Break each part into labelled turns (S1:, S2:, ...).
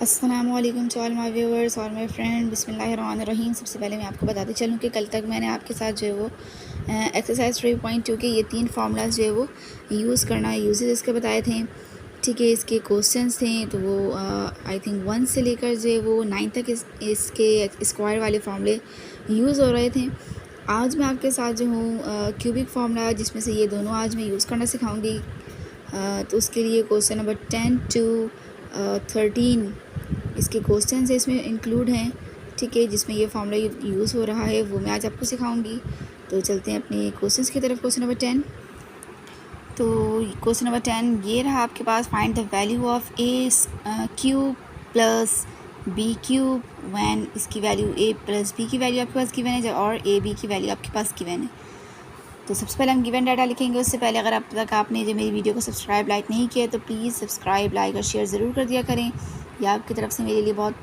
S1: अस्सलामुअलैकुम to all my viewers और my friend. बिस्मिल्लाहिर्रहमानिर्रहीम। सबसे पहले मैं आपको बताती चलूँ कि कल तक मैंने आपके साथ जो है वो एक्सरसाइज 3.2 के ये 3 फार्मूलाज जो है वो यूज़ करना यूजेस इसके बताए थे। ठीक है, इसके क्वेश्चंस थे तो वो आई थिंक 1 से लेकर जो है वो 9 तक इसके स्क्वायर वाले फार्मूले यूज़ हो रहे थे। आज मैं आपके साथ जो हूँ क्यूबिक फार्मूला जिसमें से ये दोनों आज मैं यूज़ करना सिखाऊंगी। तो उसके लिए क्वेश्चन नंबर 10 to 13 इसके क्वेश्चन इसमें इंक्लूड हैं। ठीक है, जिसमें ये फार्मूला यूज़ हो रहा है वो मैं आज आपको सिखाऊंगी। तो चलते हैं अपने क्वेश्चंस की तरफ। क्वेश्चन नंबर 10, तो क्वेश्चन नंबर 10 ये रहा आपके पास। Find the value of a cube plus B cube when इसकी वैल्यू ए प्लस बी की वैल्यू आपके पास गिवन है और ए बी की वैल्यू आपके पास गिवन है। तो सबसे पहले हम गिवन डाटा लिखेंगे। उससे पहले अगर अब तक आपने जो मेरी वीडियो को सब्सक्राइब लाइक नहीं किया तो प्लीज़ सब्सक्राइब लाइक और शेयर ज़रूर कर दिया करें। यह आपकी तरफ से मेरे लिए बहुत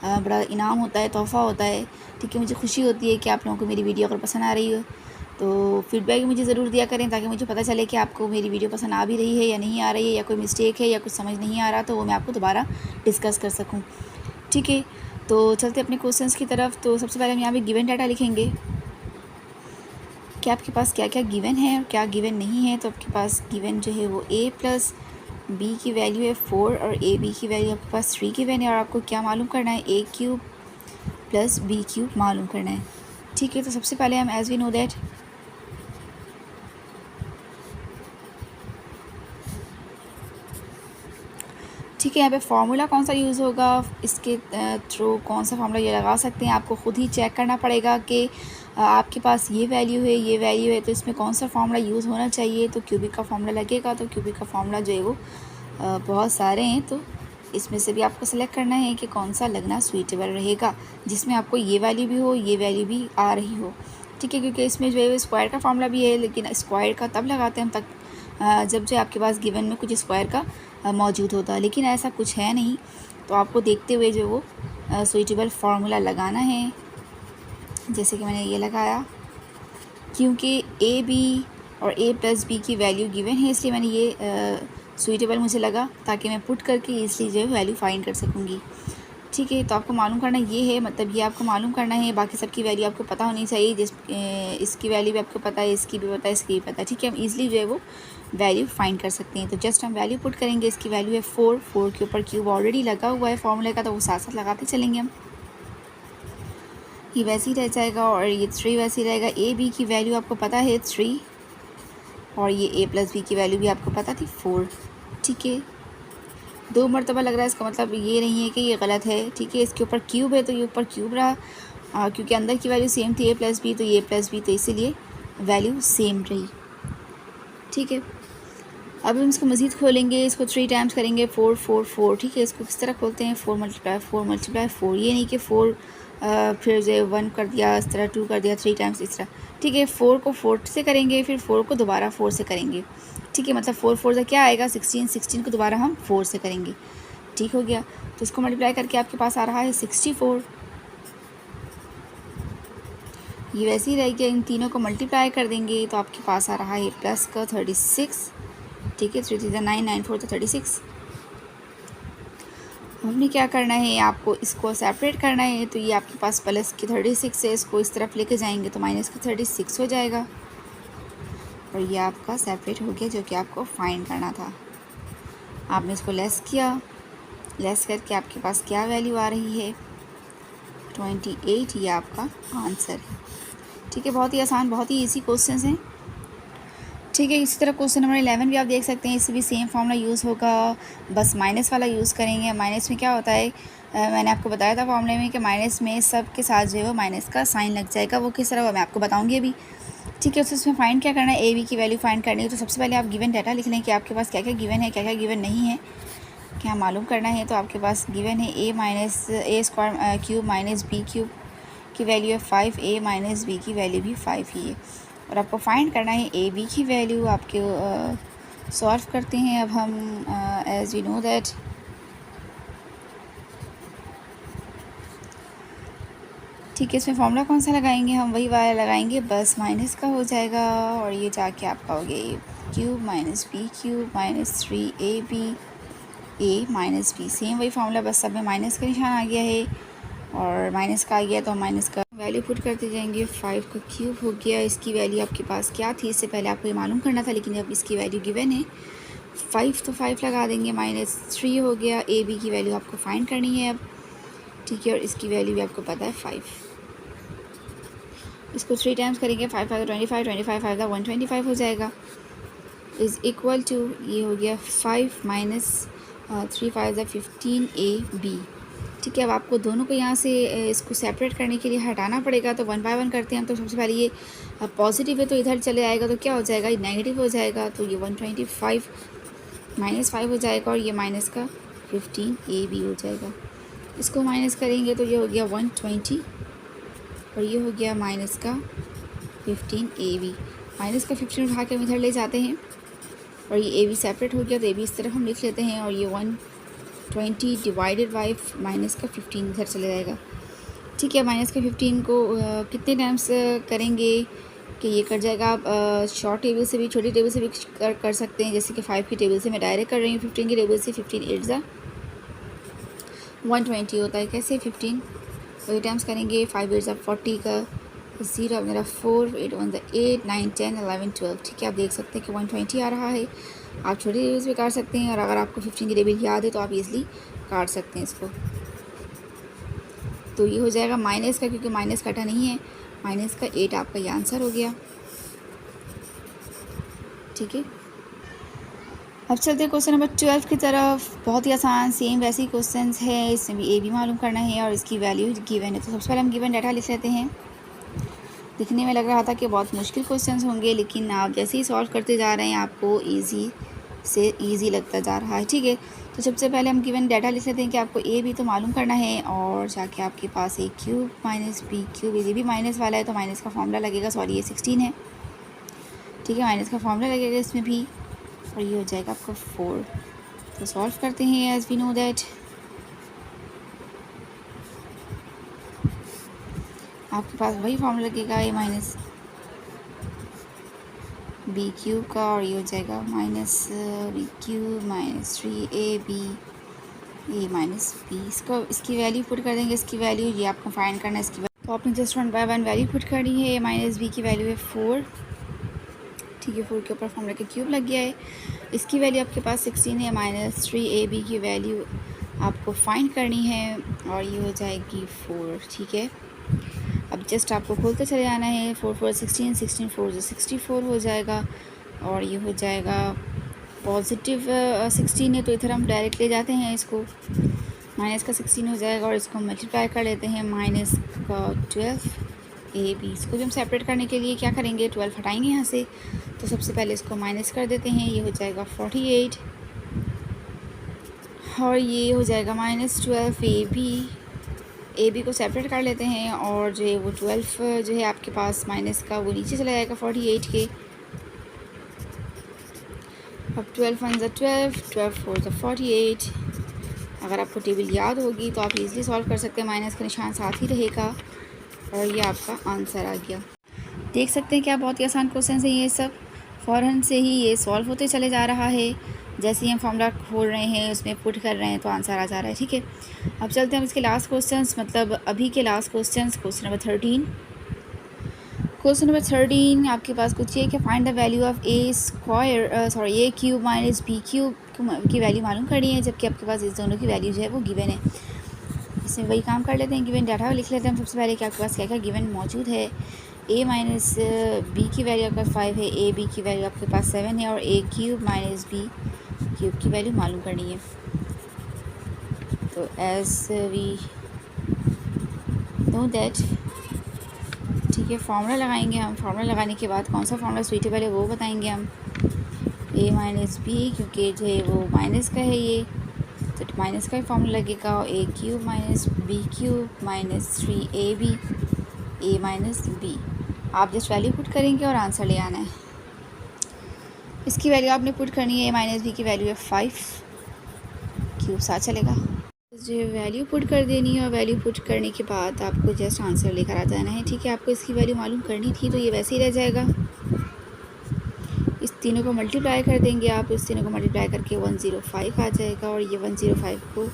S1: बड़ा इनाम होता है, तोहफ़ा होता है। ठीक है, मुझे खुशी होती है कि आप लोगों को मेरी वीडियो अगर पसंद आ रही हो तो फीडबैक मुझे ज़रूर दिया करें ताकि मुझे पता चले कि आपको मेरी वीडियो पसंद आ भी रही है या नहीं आ रही है, या कोई मिस्टेक है या कुछ समझ नहीं आ रहा तो वो मैं आपको दोबारा डिस्कस कर सकूँ। ठीक है, तो चलते अपने क्वेश्चंस की तरफ। तो सबसे पहले हम यहाँ पे गिवन डाटा लिखेंगे कि आपके पास क्या क्या गिवन है और क्या गिवन नहीं है। तो आपके पास गिवन जो है वो a प्लस बी की वैल्यू है 4 और ए बी की वैल्यू आपके पास 3 गिवन है। और आपको क्या मालूम करना है, a cube plus B cube मालूम करना है। ठीक है, तो सबसे पहले हम एज वी नो दैट ठीक है, यहाँ पे फार्मूला कौन सा यूज़ होगा, इसके थ्रू कौन सा फार्मूला ये लगा सकते हैं, आपको ख़ुद ही चेक करना पड़ेगा कि आपके पास ये वैल्यू है ये वैल्यू है तो इसमें कौन सा फार्मूला यूज़ होना चाहिए। तो क्यूबिक का फार्मूला लगेगा, तो क्यूबिक का फार्मूला जो है वो बहुत सारे हैं, तो इसमें से भी आपको सेलेक्ट करना है कि कौन सा लगना सूटेबल रहेगा, जिसमें आपको ये वैल्यू भी हो ये वैल्यू भी आ रही हो। ठीक है, क्योंकि इसमें जो है स्क्वायर का फार्मूला भी है, लेकिन स्क्वायर का तब लगाते हैं हम तक जब जो आपके पास गिवन में कुछ स्क्वायर का मौजूद होता है, लेकिन ऐसा कुछ है नहीं। तो आपको देखते हुए जो वो सूटेबल फार्मूला लगाना है। जैसे कि मैंने ये लगाया, क्योंकि ए बी और ए प्लस बी की वैल्यू गिवन है इसलिए मैंने ये सूटेबल मुझे लगा ताकि मैं पुट करके इसलिए जो है वैल्यू फाइंड कर सकूँगी। ठीक है, तो आपको मालूम करना ये है, मतलब ये आपको मालूम करना है। बाकी सबकी वैल्यू आपको पता होनी चाहिए, इसकी वैल्यू भी आपको पता है, इसकी भी पता है, इसकी भी पता है। ठीक है, हम ईज़िली जो है वो वैल्यू फाइंड कर सकते हैं। तो जस्ट हम वैल्यू पुट करेंगे। इसकी वैल्यू है 4 के ऊपर क्यूब ऑलरेडी लगा हुआ है फार्मूले का, तो वो साथ साथ लगाते चलेंगे हम। ये वैसे ही रह जाएगा और ये 3 वैसे ही रहेगा। ए बी की वैल्यू आपको पता है 3 और ये ए प्लस बी की वैल्यू भी आपको पता थी 4। ठीक है, 2 मरतबा लग रहा है, इसका मतलब ये नहीं है कि ये गलत है। ठीक है, इसके ऊपर क्यूब है तो ये ऊपर क्यूब रहा, क्योंकि अंदर की वैल्यू सेम थी ए प्लस बी, तो ये प्लस बी, तो इसीलिए वैल्यू सेम रही। ठीक है, अब हम इसको मज़ीद खोलेंगे, इसको 3 टाइम्स करेंगे, 4 4 4। ठीक है, इसको किस तरह खोलते हैं, 4 मल्टीप्लाई 4 मल्टीप्लाई 4। ये नहीं कि 4 फिर जो 1 कर दिया, इस तरह 2 कर दिया, 3 टाइम्स इस तरह। ठीक है, 4 को 4 से करेंगे, फिर 4 को दोबारा 4 से करेंगे। ठीक है, मतलब 4 4 से क्या आएगा 16, 16 को दोबारा हम 4 से करेंगे। ठीक हो गया, तो इसको मल्टीप्लाई करके आपके पास आ रहा है 64। ये वैसे ही रहेगी, इन तीनों को मल्टीप्लाई कर देंगे तो आपके पास आ रहा है प्लस का 36। ठीक है, 3 3 9 9 4 तो 36। हमने क्या करना है, आपको इसको सेपरेट करना है। तो ये आपके पास प्लस की 36 है, इसको इस तरफ लेके जाएंगे तो माइनस का 36 हो जाएगा और ये आपका सेपरेट हो गया, जो कि आपको फाइंड करना था। आपने इसको लेस किया, लेस करके आपके पास क्या वैल्यू आ रही है 28। ये आपका आंसर है। ठीक है, बहुत ही आसान, बहुत ही इजी क्वेश्चन हैं। ठीक है, इसी तरह क्वेश्चन नंबर 11 भी आप देख सकते हैं, इससे भी सेम फार्मूला यूज़ होगा, बस माइनस वाला यूज़ करेंगे। माइनस में क्या होता है, मैंने आपको बताया था फार्मूले में कि माइनस में सब के साथ जो है वो माइनस का साइन लग जाएगा। वो किस तरह मैं आपको बताऊंगी अभी। ठीक है, तो इसमें फाइंड क्या करना है, ए बी की वैल्यू फाइंड करनी है। तो सबसे पहले आप गिवन डाटा लिख लें कि आपके पास क्या क्या गिवन है, क्या क्या गिवन नहीं है, क्या मालूम करना है। तो आपके पास गिवन है a minus a square cube minus B cube की वैल्यू है 5, ए माइनस बी की वैल्यू भी 5 ही है। और आपको फाइंड करना है ए बी की वैल्यू। आपके सॉल्व करते हैं अब हम एज वी नो दैट ठीक है, इसमें फॉर्मूला कौन सा लगाएंगे, हम वही वाला लगाएंगे, बस माइनस का हो जाएगा और ये जाके आपका हो गया cube minus B cube minus 3 A B A minus B, same वही फार्मूला, बस सब में माइनस का निशान आ गया है और माइनस का आ गया तो माइनस का वैल्यू पुट करते जाएंगे। 5 का क्यूब हो गया, इसकी वैल्यू आपके पास क्या थी इससे पहले आपको ये मालूम करना था, लेकिन अब इसकी वैल्यू गिवन है 5 तो 5 लगा देंगे। -3 हो गया, ए बी की वैल्यू आपको फाइंड करनी है अब, ठीक है, और इसकी वैल्यू भी आपको पता है 5। इसको 3 टाइम्स करेंगे, 5 5 25, 25 5 125 हो जाएगा, इज़ इक्वल टू ये हो गया 5 माइनस 3 5 15 ए बी। ठीक है, अब आपको दोनों को यहाँ से इसको सेपरेट करने के लिए हटाना पड़ेगा, तो 1 बाय 1 करते हैं। तो सबसे पहले ये पॉजिटिव है तो इधर चले आएगा, तो क्या हो जाएगा, ये नेगेटिव हो जाएगा, तो ये 125 -5 हो जाएगा और ये माइनस का 15 ए बी हो जाएगा। इसको माइनस करेंगे तो ये हो गया 120 और ये हो गया माइनस का 15 ए बी। माइनस का 15 उठा के हम इधर ले जाते हैं और ये ए बी सेपरेट हो गया, तो ए बी इस तरफ हम लिख लेते हैं और ये 120 डिवाइडेड बाई माइनस का 15 इधर चले जाएगा। ठीक है, माइनस का 15 को कितने टाइम्स करेंगे कि ये कर जाएगा। आप शॉर्ट टेबल से भी, छोटी टेबल से भी कर सकते हैं, जैसे कि 5 की टेबल से मैं डायरेक्ट कर रही हूँ, 15 की टेबल से 15 8 ज़ा 120 होता है। कैसे 15 तो 8 टाइम्स करेंगे, 5 8 ज़ा 40 का 0 मेरा 4 8 1 8 9 10 11 12। ठीक है, आप देख सकते हैं कि 120 आ रहा है। आप छोटी टेबल्स भी काट सकते हैं और अगर आपको 15 की टेबल याद है तो आप इजली काट सकते हैं इसको। तो ये हो जाएगा माइनस का, क्योंकि माइनस कटा नहीं है, माइनस का 8 आपका ये आंसर हो गया। ठीक है, अब चलते हैं क्वेश्चन नंबर 12 की तरफ। बहुत ही आसान सेम वैसे ही क्वेश्चन है, इसमें भी ए बी मालूम करना है और इसकी वैल्यू गिवन है। तो सबसे पहले हम गिवन डाटा लिख लेते हैं। दिखने में लग रहा था कि बहुत मुश्किल क्वेश्चन होंगे, लेकिन आप जैसे ही सॉल्व करते जा रहे हैं आपको ईजी से ईजी लगता जा रहा है। ठीक है, तो सबसे पहले हम गिवन डाटा लिख लेते हैं कि आपको ए बी तो मालूम करना है और जाके आपके पास ए क्यूब माइनस बी क्यूब, ये भी माइनस वाला है तो माइनस का फॉर्मूला लगेगा, सॉरी ये 16 है। ठीक है, माइनस का फॉर्मूला लगेगा इसमें भी और ये हो जाएगा आपका 4। तो सॉल्व करते हैं एज वी नो दैट आपके पास वही फॉर्मूला लगेगा ए माइनस बी क्यूब का और ये हो जाएगा minus B cube minus 3 A B A minus B. इसको इसकी वैल्यू पुट कर देंगे, इसकी वैल्यू ये आपको फाइंड करना है इसकी वैल्यू, तो आपने जस्ट 1 बाय 1 वैल्यू पुट करनी है। ए माइनस बी की वैल्यू है 4। ठीक है, 4 के ऊपर फॉर्मूला का क्यूब लग गया है। इसकी वैल्यू आपके पास 16 है, माइनस 3 ए बी की वैल्यू आपको फाइंड करनी है और ये हो जाएगी 4। ठीक है, अब जस्ट आपको खोलते चले जाना है। 4 4 16 16 4 64 हो जाएगा और ये हो जाएगा पॉजिटिव 16 है तो इधर हम डायरेक्ट ले जाते हैं इसको, माइनस का 16 हो जाएगा और इसको मल्टीप्लाई कर लेते हैं माइनस का 12 ए बी। इसको भी हम सेपरेट करने के लिए क्या करेंगे, 12 हटाएंगे यहाँ से, तो सबसे पहले इसको माइनस कर देते हैं, ये हो जाएगा 48 और ये हो जाएगा -12 ए बी को सेपरेट कर लेते हैं और जो है वो 12 जो है आपके पास माइनस का वो नीचे चला जाएगा 48 के। अब 12 1 12 12 4 48। अगर आपको टेबल याद होगी तो आप इजीली सॉल्व कर सकते हैं, माइनस का निशान साथ ही रहेगा और ये आपका आंसर आ गया। देख सकते हैं क्या बहुत ही आसान क्वेश्चन है ये सब, फ़ौरन से ही ये सॉल्व होते चले जा रहा है। जैसे ही हम फॉर्मूला खोल रहे हैं उसमें पुट कर रहे हैं तो आंसर आ जा रहा है। ठीक है, अब चलते हैं हम इसके लास्ट क्वेश्चंस, मतलब अभी के last questions. Question number 13। Question number 13 आपके पास कुछ ये कि find the value of A square sorry A cube minus B cube की वैल्यू मालूम करनी है, जबकि आपके पास इस दोनों की वैल्यू जो है वो गिवन है। इसमें वही काम कर लेते हैं, गिवन डाटा लिख लेते हैं सबसे पहले कि आपके पास क्या क्या गिवन मौजूद है। ए माइनस बी की वैल्यू आपके पास 5 है, ए बी की वैल्यू आपके पास 7 है और ए क्यूब माइनस बी क्यूब की वैल्यू मालूम करनी है। तो एज वी नो दैट, ठीक है, फार्मूला लगाएंगे हम। फार्मूला लगाने के बाद कौन सा फार्मूला सूटेबल है वो बताएंगे हम। ए माइनस बी, क्योंकि जो है वो माइनस का है ये, तो माइनस का ही फार्मूला लगेगा। A cube minus B cube minus 3 A B A minus b. आप जस्ट वैल्यू पुट करेंगे और आंसर ले आना है। इसकी वैल्यू आपने पुट करनी है, ए माइनस बी की वैल्यू है 5, क्यूब साथ चलेगा। जो वैल्यू पुट कर देनी है और वैल्यू पुट करने के बाद आपको जस्ट आंसर लेकर आ जाना है। ठीक है, आपको इसकी वैल्यू मालूम करनी थी तो ये वैसे ही रह जाएगा। इस तीनों को मल्टीप्लाई कर देंगे आप, इस तीनों को मल्टीप्लाई करके 105 आ जाएगा। और ये 105 को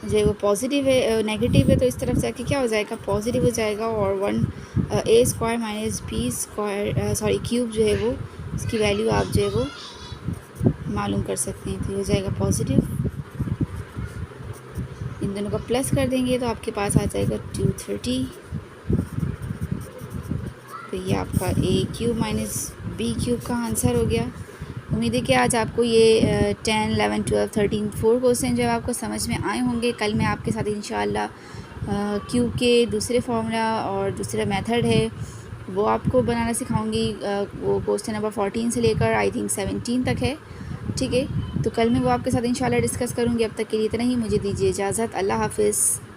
S1: जो है वो पॉजिटिव है, नेगेटिव है, तो इस तरफ जाके क्या हो जाएगा, पॉजिटिव हो जाएगा। और 1a² minus b² sorry cube जो है वो इसकी वैल्यू आप जो है वो मालूम कर सकते हैं, तो हो जाएगा पॉजिटिव। इन दोनों का प्लस कर देंगे तो आपके पास आ जाएगा 230। तो ये आपका a³ माइनस b³ का आंसर हो गया। उम्मीद है कि आज आपको ये 10, 11, 12, 13 4 क्वेश्चन जो है आपको समझ में आए होंगे। कल मैं आपके साथ इंशाल्लाह क्यूब के दूसरे फार्मूला और दूसरा मेथड है वो आपको बनाना सिखाऊंगी। वो क्वेश्चन नंबर 14 से लेकर आई थिंक 17 तक है, ठीक है। तो कल मैं वो आपके साथ इंशाल्लाह डिस्कस करूंगी। अब तक के लिए इतना ही, मुझे दीजिए इजाज़त। अल्लाह हाफ़िज़।